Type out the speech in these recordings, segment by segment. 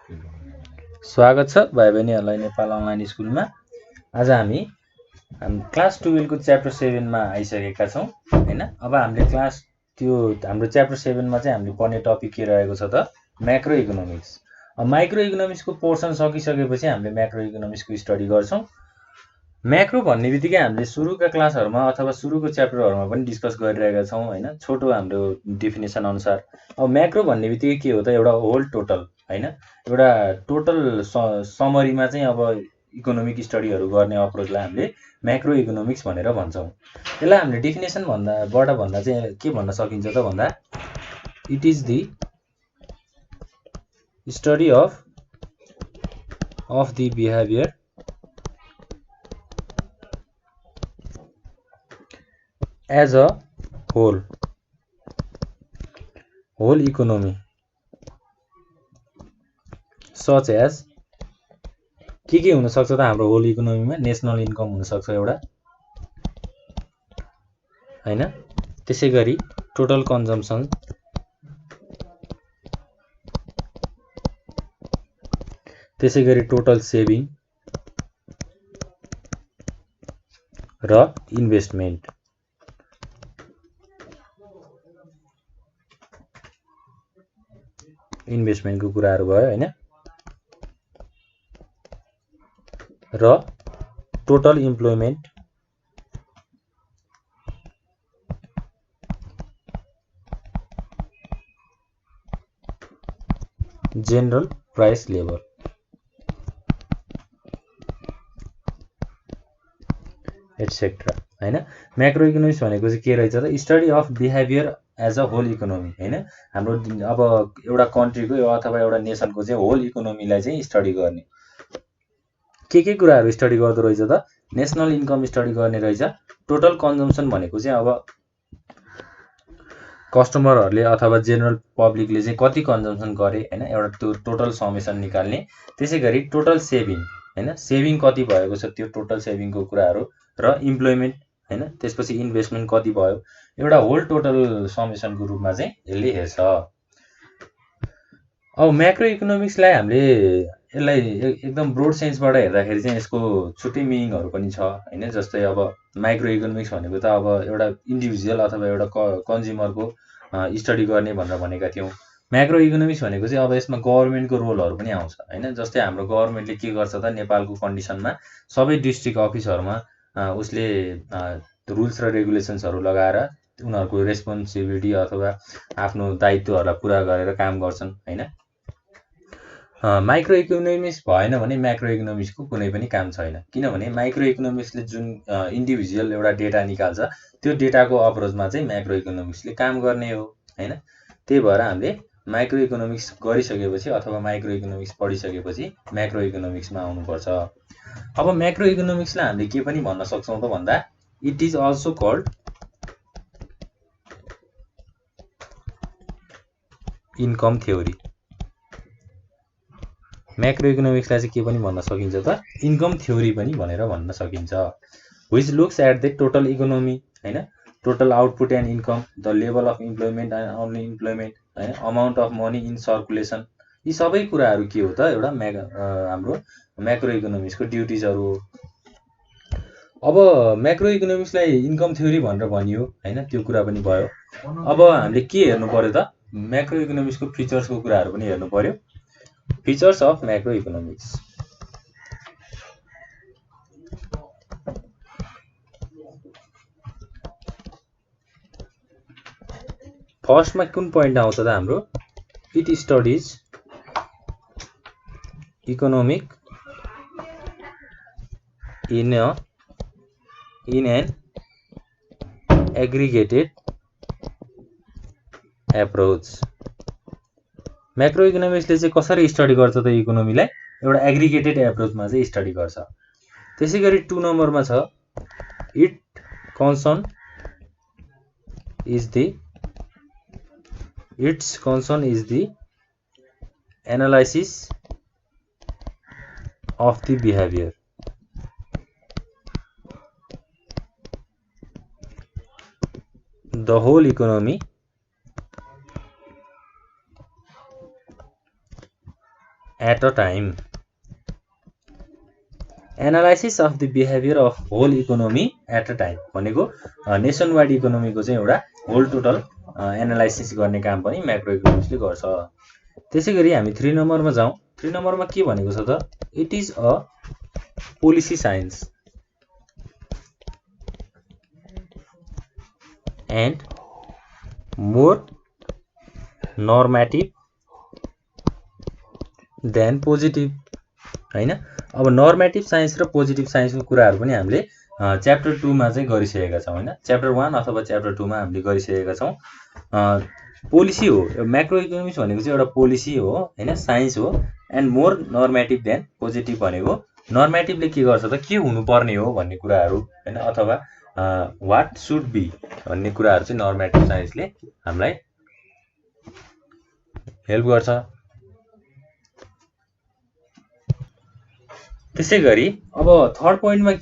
स्वागत छ भाइ बहिनीहरूलाई नेपाल अनलाइन स्कुलमा। आज हामी क्लास 12 को च्याप्टर 7 मा आइसकेका छौँ हैन। अब हामीले हाम्रो च्याप्टर 7 मा चाहिँ हामीले पढ्ने टपिक के रहेको छ त म्याक्रो इकोनोमिक्स। माइक्रो इकोनोमिक्सको पोर्सन सकिसकेपछि हामीले म्याक्रो इकोनोमिक्सको स्टडी गर्छौँ। म्याक्रो भन्ने बित्तिकै हामीले सुरुका क्लासहरूमा अथवा सुरुको च्याप्टरहरूमा पनि डिस्कस गरिरहेका छौँ हैन, छोटो हाम्रो डेफिनेसन अनुसार। अब म्याक्रो भन्ने बित्तिकै के हो त, एउटा होल टोटल हैन, एउटा टोटल समरीमा चाहिँ अब इकोनोमिक स्टडीहरू गर्ने अप्रोचलाई हामीले म्याक्रो इकोनोमिक्स भनेर भन्छौँ। यसलाई हामीले डेफिनेसन भन्दा चाहिँ के भन्न सकिन्छ त भन्दा, it is the study of the behaviour as a whole economy such as के हुनसक्छ त हाम्रो होल इकोनोमीमा नेसनल इन्कम हुनसक्छ एउटा हैन, त्यसै गरी टोटल कन्जम्सन, त्यसै गरी टोटल सेभिङ र इन्भेस्टमेन्टको कुराहरू भयो हैन, र total employment, general price level etcetera हैन। म्याक्रो इकोनोमिक्स भनेको चाहिँ के रहेछ त, study of behaviour as a whole economy हैन। हाम्रो अब एउटा कन्ट्रीको अथवा एउटा नेसनको चाहिँ होल इकोनोमीलाई चाहिँ स्टडी गर्ने के कुराहरू स्टडी गर्दो रहेछ त, नेसनल इन्कम स्टडी गर्ने रहेछ, टोटल कन्जम्सन भनेको चाहिँ अब कस्टमरहरूले अथवा जेनरल पब्लिकले चाहिँ कति कन्जम्सन गरे हैन, एउटा त्यो टोटल समेसन निकाल्ने, त्यसै गरी टोटल सेभिङ हैन, सेभिङ कति भएको छ त्यो टोटल सेभिङको कुराहरू, र इम्प्लोइमेन्ट हैन, त्यसपछि इन्भेस्टमेन्ट कति भयो, एउटा होल टोटल समेसनको रूपमा चाहिँ यसले हेर्छ। अब म्याक्रो इकोनोमिक्सलाई हामीले यसलाई एकदम ब्रोड सेन्सबाट हेर्दाखेरि चाहिँ यसको छुट्टै मिनिङहरू पनि छ हैन। जस्तै अब माइक्रो इकोनोमिक्स भनेको त अब एउटा इन्डिभिजुअल अथवा एउटा कन्ज्युमरको स्टडी गर्ने भनेर भनेका थियौँ। म्याक्रो इकोनोमिक्स भनेको चाहिँ अब यसमा गभर्मेन्टको रोलहरू पनि आउँछ हैन। जस्तै हाम्रो गभर्मेन्टले के गर्छ त, नेपालको कन्डिसनमा सबै डिस्ट्रिक्ट अफिसहरूमा उसले रुल्स र रेगुलेसन्सहरू लगाएर उनीहरूको रेस्पोन्सिबिलिटी अथवा आफ्नो दायित्वहरूलाई पुरा गरेर काम गर्छन् हैन। माइक्रो इकोनोमिक्स भएन भने म्याक्रो इकोनोमिक्सको कुनै पनि काम छैन, किनभने माइक्रो इकोनोमिक्सले जुन इन्डिभिजुअल एउटा डेटा निकाल्छ त्यो डेटाको अप्रोचमा चाहिँ म्याक्रो इकोनोमिक्सले काम गर्ने हो हैन। त्यही भएर हामीले माइक्रो इकोनोमिक्स गरिसकेपछि अथवा माइक्रो इकोनोमिक्स पढिसकेपछि म्याक्रो इकोनोमिक्समा आउनुपर्छ। अब म्याक्रो इकोनोमिक्सलाई हामीले के पनि भन्न सक्छौँ त भन्दा, it is also called income theory. Macro इकोनोमिक्सलाई चाहिँ के पनि भन्न सकिन्छ त, इन्कम थ्योरी पनि भनेर भन्न सकिन्छ। Which looks at the total economy हैन, total output and income, the level of employment and unemployment हैन, amount of money in circulation. यी सबै कुराहरू के हो त, एउटा हाम्रो म्याक्रो इकोनोमिक्सको ड्युटिजहरू हो। अब म्याक्रो इकोनोमिक्सलाई इन्कम थ्योरी भनेर भनियो हैन, त्यो कुरा पनि भयो। अब हामीले के हेर्नु पर्यो त, म्याक्रो इकोनोमिक्सको फिचर्सको कुराहरू पनि हेर्नु पर्यो। फिचर्स अफ म्याक्रो इकोनोमिक्स, फर्स्टमा कुन पोइन्ट आउँछ त हाम्रो, it studies economic in an aggregated approach. Macro इकोनोमिक्सले चाहिँ कसरी स्टडी गर्छ त इकोनोमीलाई, एउटा एग्रिगेटेड एप्रोचमा चाहिँ स्टडी गर्छ। त्यसै गरी 2 नम्बरमा छ, it's concern is the analysis of the behaviour. the whole economy at a time. Analysis of the behaviour of whole economy at a time भनेको नेसन वाइड इकोनोमीको चाहिँ एउटा होल टोटल एनालाइसिस गर्ने काम पनि म्याक्रो इकोनोमिक्सले गर्छ। त्यसै गरी हामी 3 नम्बरमा जाउँ। 3 नम्बरमा के भनेको छ त, it is a policy science and more normative than positive हैन। अब नर्मेटिभ साइन्स र पोजिटिभ साइन्सको कुराहरू पनि हामीले च्याप्टर 2 मा चाहिँ गरिसकेका छौँ हैन। च्याप्टर 1 अथवा च्याप्टर 2 मा हामीले गरिसकेका छौँ। पोलिसी हो म्याक्रो इकोनोमिक्स भनेको चाहिँ एउटा पोलिसी हो हैन, साइन्स हो। And more normative than positive भनेको नर्मेटिभले के गर्छ त, के हुनुपर्ने हो भन्ने कुराहरू हैन, अथवा वाट सुड बी भन्ने कुराहरू चाहिँ नर्मेटिभ साइन्सले हामीलाई हेल्प गर्छ। त्यसै गरी अब थर्ड पोइन्टमा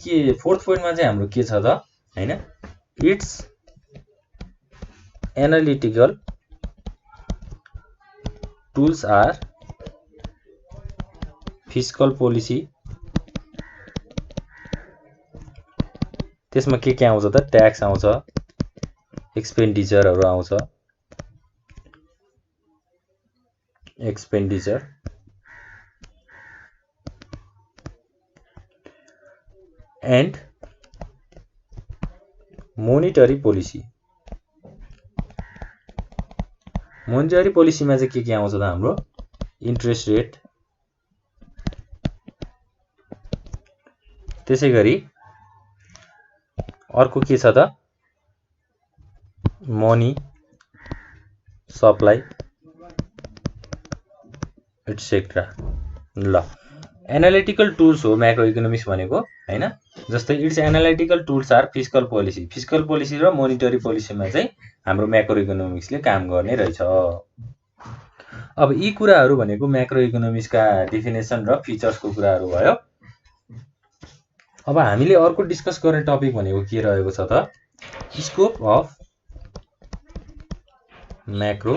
फोर्थ पोइन्टमा चाहिँ हाम्रो के छ त हैन, it's analytical tools are fiscal policy. त्यसमा के आउँछ त, ट्याक्स आउँछ, एक्सपेन्डिचरहरू आउँछ, expenditure and monetary policy. Monetary पोलिसीमा चाहिँ के आउँछ त हाम्रो इन्ट्रेस्ट रेट। त्यसै गरी अर्को के छ त, मनी सप्लाई एटसेट्रा। ल, एनालिटिकल टुल्स हो म्याक्रो इकोनोमिक्स भनेको हैन। जस्तै it's analytical tools are fiscal policy. Fiscal policy र मोनिटरी पोलिसीमा चाहिँ हाम्रो म्याक्रो इकोनोमिक्सले काम गर्ने रहेछ। अब यी कुराहरू भनेको म्याक्रो इकोनोमिक्सका डेफिनेसन र फिचर्सको कुराहरू भयो। अब हामीले अर्को डिस्कस गर्ने टपिक भनेको के रहेको छ त, scope of macro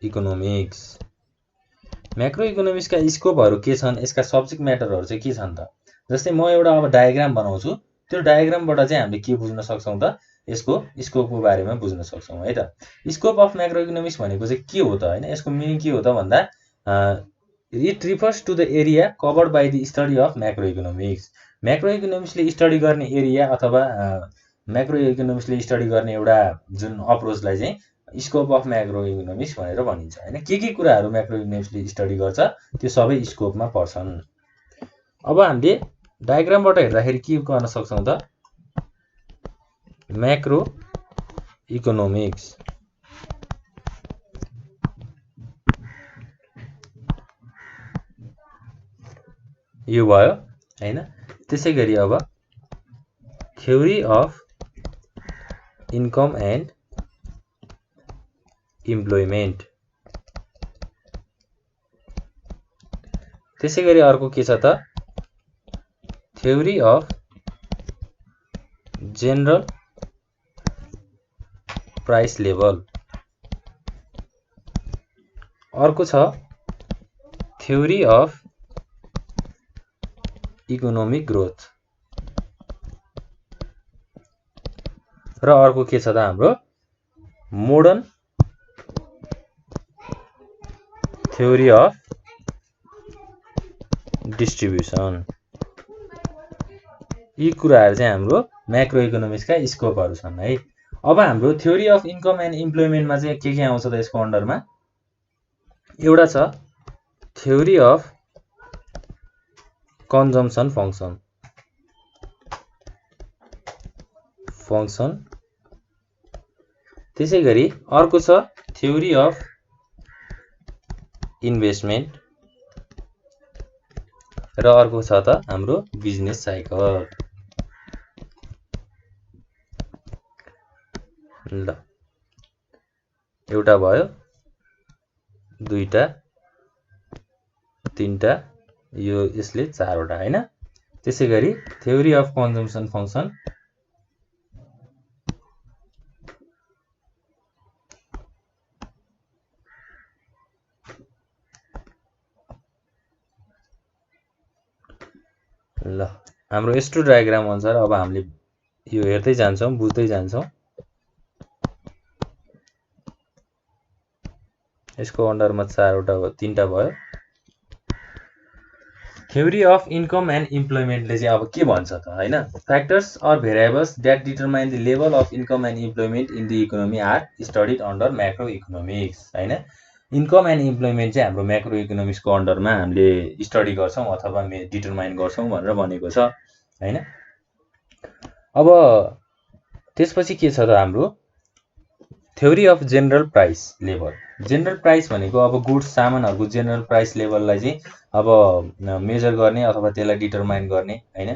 economics. Macro इकोनोमिक्सका स्कोपहरू के छन्, यसका सब्जेक्ट म्याटरहरू चाहिँ के छन् त। जस्तै म एउटा अब डायग्राम बनाउँछु, त्यो डायग्रामबाट चाहिँ हामीले के बुझ्न सक्छौँ त, यसको स्कोपको बारेमा बुझ्न सक्छौँ है त। स्कोप अफ म्याक्रो इकोनोमिक्स भनेको चाहिँ के हो त हैन, यसको मिनिङ के हो त भन्दा it refers to the area covered by the study of macro economics. Macro इकोनोमिक्सले स्टडी गर्ने एरिया अथवा म्याक्रो इकोनोमिक्सले स्टडी गर्ने एउटा जुन अप्रोचलाई चाहिँ स्कोप अफ म्याक्रो इकोनोमिक्स भनेर भनिन्छ हैन। के कुराहरू म्याक्रो इकोनोमिक्सले स्टडी गर्छ त्यो सबै स्कोपमा पर्छन्। अब हामीले डायग्रामबाट हेर्दाखेरि के गर्न सक्छौँ त, म्याक्रो इकोनोमिक्स यो भयो हैन। त्यसै गरी अब theory of income and employment. त्यसै गरी अर्को के छ त, theory of general price level. अर्को छ थ्योरी अफ इकोनोमिक ग्रोथ। र अर्को के छ त हाम्रो मोडर्न थ्योरी अफ डिस्ट्रिब्युसन। यी कुराहरू चाहिँ हाम्रो म्याक्रो इकोनोमिक्सका स्कोपहरू छन् है। अब हाम्रो थ्योरी अफ इन्कम एन्ड इम्प्लोइमेन्टमा चाहिँ के आउँछ त यसको अन्डरमा, एउटा छ थ्योरी अफ कन्जम्सन फङ्सन। त्यसै गरी अर्को छ थ्योरी अफ इन्भेस्टमेन्ट र अर्को छ त हाम्रो बिजनेस साइकल। ल, एउटा भयो, दुईटा, तीनटा, यो यसले चारवटा हैन। त्यसै गरी थ्योरी अफ कन्जम्सन फङ्सन ल हाम्रो S2 डायग्राम अनुसार अब हामीले यो हेर्दै जान्छौँ, बुझ्दै जान्छौँ। यसको अन्डरमा 3टा भयो। थ्योरी अफ इन्कम एन्ड इम्प्लोइमेन्टले चाहिँ अब के भन्छ त हैन, factors or variables that determine the level of income and employment in the economy are studied under macro economics हैन। इन्कम एन्ड इम्प्लोइमेन्ट चाहिँ हाम्रो म्याक्रो इकोनोमिक्सको अन्डरमा हामीले स्टडी गर्छौँ अथवा डिटरमाइन गर्छौँ भनेर भनेको छ हैन। अब त्यसपछि के छ त हाम्रो theory of general price level. General price भनेको अब गुड्स सामानहरूको जेनरल प्राइस लेभललाई चाहिँ अब मेजर गर्ने अथवा त्यसलाई डिटरमाइन गर्ने हैन।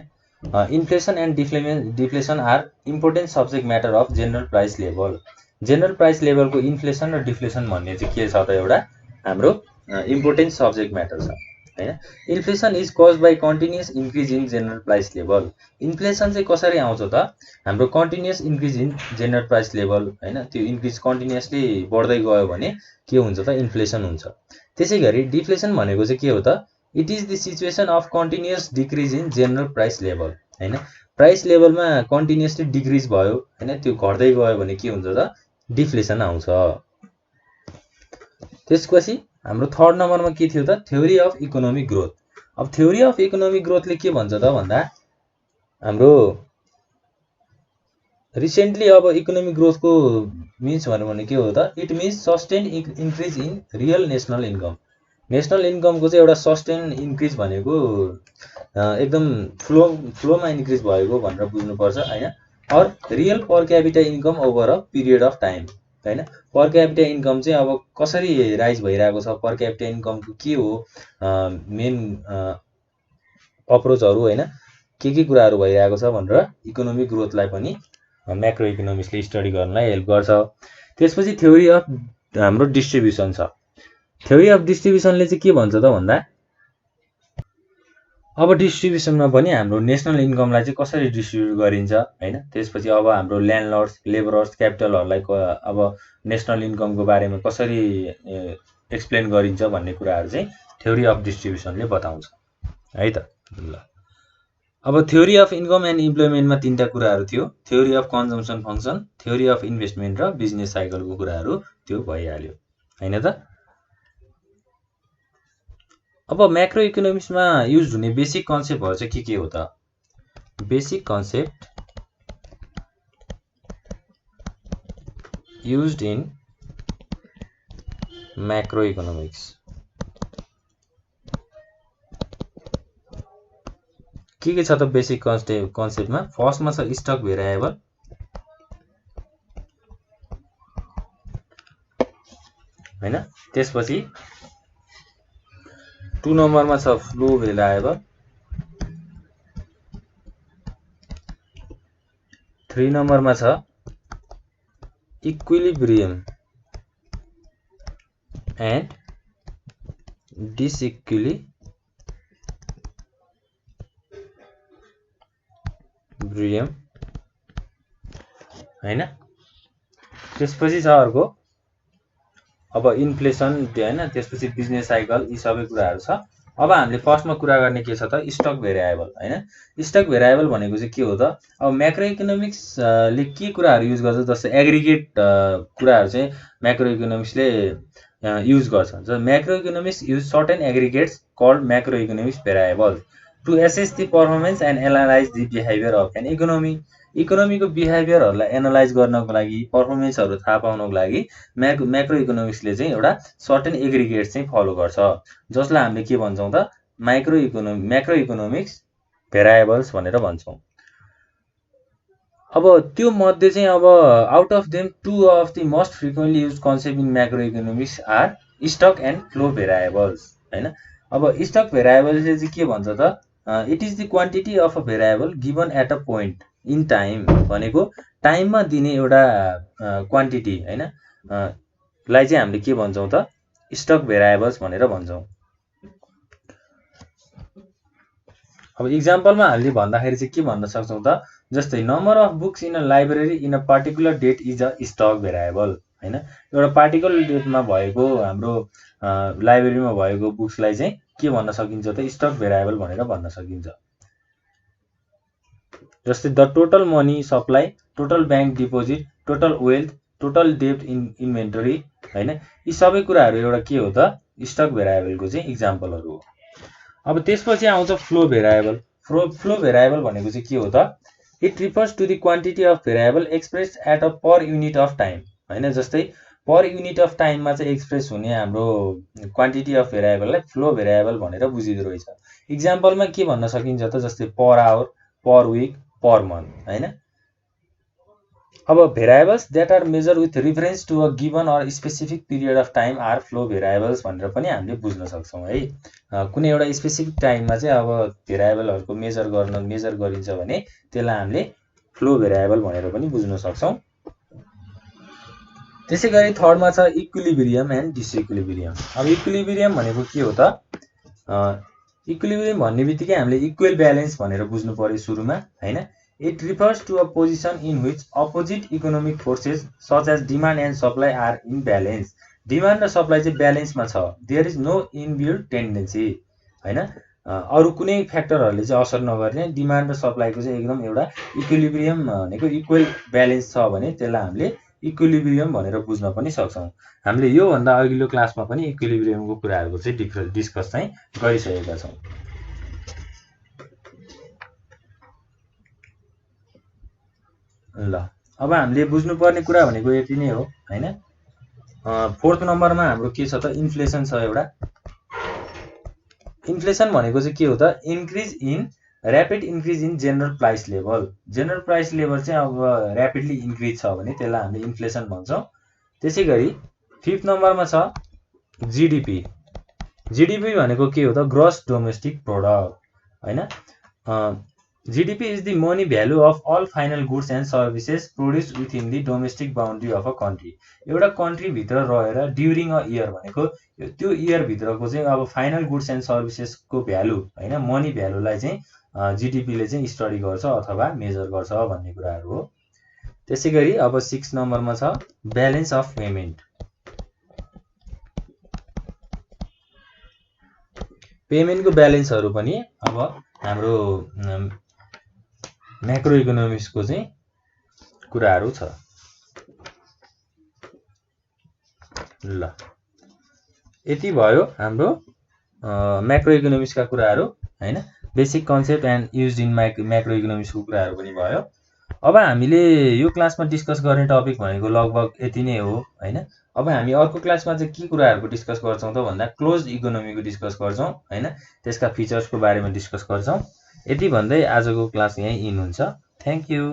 Inflation and deflation are important subject matter of general price level. General price लेभलको इन्फ्लेसन र डिफ्लेसन भन्ने चाहिँ के छ त एउटा हाम्रो इम्पोर्टेन्ट सब्जेक्ट म्याटर छ हैन। Inflation is cause by continuous increase in general price level. Inflation चाहिँ कसरी आउँछ त हाम्रो continuous increase in general price level हैन, त्यो इन्क्रिज कन्टिन्युसली बढ्दै गयो भने के हुन्छ त इन्फ्लेसन हुन्छ। त्यसै गरी डिफ्लेसन भनेको चाहिँ के हो त it is the situation of continuous decrease in general price level हैन। प्राइस लेभलमा कन्टिन्युसली डिक्रिज भयो हैन, त्यो घट्दै गयो भने के हुन्छ त डिफ्लेसन आउँछ। त्यसपछि हाम्रो थर्ड नम्बरमा के थियो त थ्योरी अफ इकोनोमिक ग्रोथ। अब थ्योरी अफ इकोनोमिक ग्रोथले के भन्छ त भन्दा हाम्रो रिसेन्टली अब इकोनोमिक ग्रोथको मिन्स भने के हो त it means sustain increase in real national income. National इन्कमको चाहिँ एउटा सस्टेन इन्क्रिज भनेको एकदम फ्लोमा इन्क्रिज भएको भनेर बुझ्नुपर्छ हैन। Or real per capita income over a period of time हैन। पर क्यापिटा इन्कम चाहिँ अब कसरी राइज भइरहेको छ, पर क्यापिटा इन्कमको के हो मेन अप्रोचहरू हैन, के कुराहरू भइरहेको छ भनेर इकोनोमिक ग्रोथलाई पनि म्याक्रो इकोनोमिक्सले स्टडी गर्नलाई हेल्प गर्छ। त्यसपछि थ्योरी अफ हाम्रो डिस्ट्रिब्युसन छ। थ्योरी अफ डिस्ट्रिब्युसनले चाहिँ के भन्छ त भन्दा अब डिस्ट्रिब्युसनमा पनि हाम्रो नेसनल इन्कमलाई चाहिँ कसरी डिस्ट्रिब्युट गरिन्छ हैन। त्यसपछि अब हाम्रो ल्यान्डलर्ड्स, लेबरर्स, क्यापिटलहरूलाई अब नेसनल इन्कमको बारेमा कसरी एक्सप्लेन गरिन्छ भन्ने कुराहरू चाहिँ थ्योरी अफ डिस्ट्रिब्युसनले बताउँछ है त। ल अब थ्योरी अफ इन्कम एन्ड इम्प्लोइमेन्टमा 3टा कुराहरू थियो, theory of consumption function, theory of investment र बिजनेस साइकलको कुराहरू त्यो भइहाल्यो हैन त। अब म्याक्रो इकोनोमिक्समा युज हुने बेसिक कन्सेप्टहरू चाहिँ के हो त basic concept used in macro economics. के छ त बेसिक कन्सेप्टमा फर्स्टमा छ स्टक भेरिएबल हैन। त्यसपछि 2 नम्बरमा छ फ्लो भेरिएबल, 3 नम्बरमा छ इक्विलिब्रियम एन्ड डिसइक्विलिब्रियम हैन। त्यसपछि छ अर्को अब इन्फ्लेसन हैन, त्यसपछि बिजनेस साइकल, यी सबै कुराहरू छ। अब हामीले फर्स्टमा कुरा गर्ने के छ त स्टक भेरिएबल हैन। स्टक भेरिएबल भनेको चाहिँ के हो त अब म्याक्रो इकोनोमिक्सले के कुराहरू युज गर्छ जस्तै एग्रिगेट कुराहरू चाहिँ म्याक्रो इकोनोमिक्सले युज गर्छ। ज macro economics use certain aggregates called macro economics variables to assess the performance and analyse the behaviour of an economy. इकोनोमीको बिहेभियरहरूलाई एनालाइज गर्नको लागि, पर्फर्मेन्सहरू थाहा पाउनको लागि म्याक्रो इकोनोमिक्सले चाहिँ एउटा सर्टेन एग्रिगेट्स चाहिँ फलो गर्छ, जसलाई हामीले के भन्छौँ त म्याक्रो इकोनोमिक्स भेरिएबल्स भनेर भन्छौँ। अब त्यो मध्ये चाहिँ अब out of them 2 of the most frequently use concept in macro economics are stock and flow variables हैन। अब स्टक भेरिएबलले चाहिँ के भन्छ त it is the quantity of a variable given at a point in time भनेको टाइममा दिने एउटा क्वान्टिटी हैन लाई चाहिँ हामीले के भन्छौँ त स्टक भेरिएबल्स भनेर भन्छौँ। अब इक्जाम्पलमा हामीले भन्दाखेरि चाहिँ के भन्न सक्छौँ त जस्तै number of books in a library in a particular date is a stock variable हैन। एउटा पार्टिकुलर डेटमा भएको हाम्रो लाइब्रेरीमा भएको बुक्सलाई चाहिँ के भन्न सकिन्छ त स्टक भेरिएबल भनेर भन्न सकिन्छ। जस्तै the total money supply, total bank deposit, total wealth, total डेब्ट इन्भेन्टरी हैन, यी सबै कुराहरू एउटा के हो त स्टक भेरिएबलको चाहिँ इक्जाम्पलहरू हो। अब त्यसपछि आउँछ फ्लो भेरिएबल। फ्लो भेरिएबल भनेको चाहिँ के हो त, it refers to the quantity of variable express at a per unit of time हैन। जस्तै पर युनिट अफ टाइममा चाहिँ एक्सप्रेस हुने हाम्रो क्वान्टिटी अफ भेरिएबललाई फ्लो भेरिएबल भनेर बुझिँदो रहेछ। इक्जाम्पलमा के भन्न सकिन्छ त, जस्तै per hour, per week, per month हैन। अब variables that are measure with reference to a given or specific period of time are flow variables भनेर पनि हामीले बुझ्न सक्छौँ है। कुनै एउटा स्पेसिफिक टाइममा चाहिँ अब भेरिएबलहरूको मेजर गरिन्छ भने त्यसलाई हामीले फ्लो भेरिएबल भनेर पनि बुझ्न सक्छौँ। त्यसै गरी थर्डमा छ इक्विलिब्रियम एन्ड डिसइक्विलिब्रियम। अब इक्विलिब्रियम भनेको के हो त, इक्विलिब्रियम भन्ने बित्तिकै हामीले इक्वल ब्यालेन्स भनेर बुझ्नु पर्यो सुरुमा हैन। It refers to a position in which opposite economic forces such as demand and supply are in balance. Demand र सप्लाई चाहिँ ब्यालेन्समा छ, there is no inbuilt tendency हैन। अरू कुनै फ्याक्टरहरूले चाहिँ असर नगर्ने, डिमान्ड र सप्लाईको चाहिँ एकदम एउटा इक्विलिब्रियम भनेको इक्वल ब्यालेन्स छ भने त्यसलाई हामीले इक्विलिब्रियम भनेर बुझ्न पनि सक्छौँ। हामीले योभन्दा अघिल्लो क्लासमा पनि इक्विलिब्रियमको कुराहरूको चाहिँ डिस्कस चाहिँ गरिसकेका छौँ। ल अब हामीले बुझ्नुपर्ने कुरा भनेको यति नै हो हैन। फोर्थ नम्बरमा हाम्रो के छ त, इन्फ्लेसन छ एउटा। इन्फ्लेसन भनेको चाहिँ के हो त, rapid increase in general price level. General price level चाहिँ अब ऱ्यापिडली इन्क्रिज छ भने त्यसलाई हामीले इन्फ्लेसन भन्छौँ। त्यसै गरी फिफ्थ नम्बरमा छ जिडिपी। जिडिपी भनेको के हो त, ग्रस डोमेस्टिक प्रोडक्ट हैन। GDP is the money value of all final goods and services produced within the domestic boundary of a country। एउटा कन्ट्री भित्र रहेर ड्युरिङ अ इयर भनेको त्यो इयर भित्रको चाहिँ अब फाइनल गुड्स एन्ड सर्भिसेसको भ्यालु हैन, मनी भ्यालुलाई चाहिँ जिडिपीले चाहिँ स्टडी गर्छ अथवा मेजर गर्छ भन्ने कुराहरू हो। त्यसै गरी अब 6 नम्बरमा छ ब्यालेन्स अफ पेमेन्ट। पेमेन्टको ब्यालेन्सहरू पनि अब हाम्रो म्याक्रो इकोनोमिक्सको चाहिँ कुराहरू छ। ल यति भयो हाम्रो म्याक्रो इकोनोमिक्सका कुराहरू हैन। Basic concept and used in macro इकोनोमिक्सको कुराहरू पनि भयो। अब हामीले यो क्लासमा डिस्कस गर्ने टपिक भनेको लगभग यति नै हो हैन। अब हामी अर्को क्लासमा चाहिँ के कुराहरूको डिस्कस गर्छौँ त भन्दा क्लोज्ड इकोनोमीको डिस्कस गर्छौँ हैन, त्यसका फिचर्सको बारेमा डिस्कस गर्छौँ। यति भन्दै आजको क्लास यहीँ इन हुन्छ। Thank you.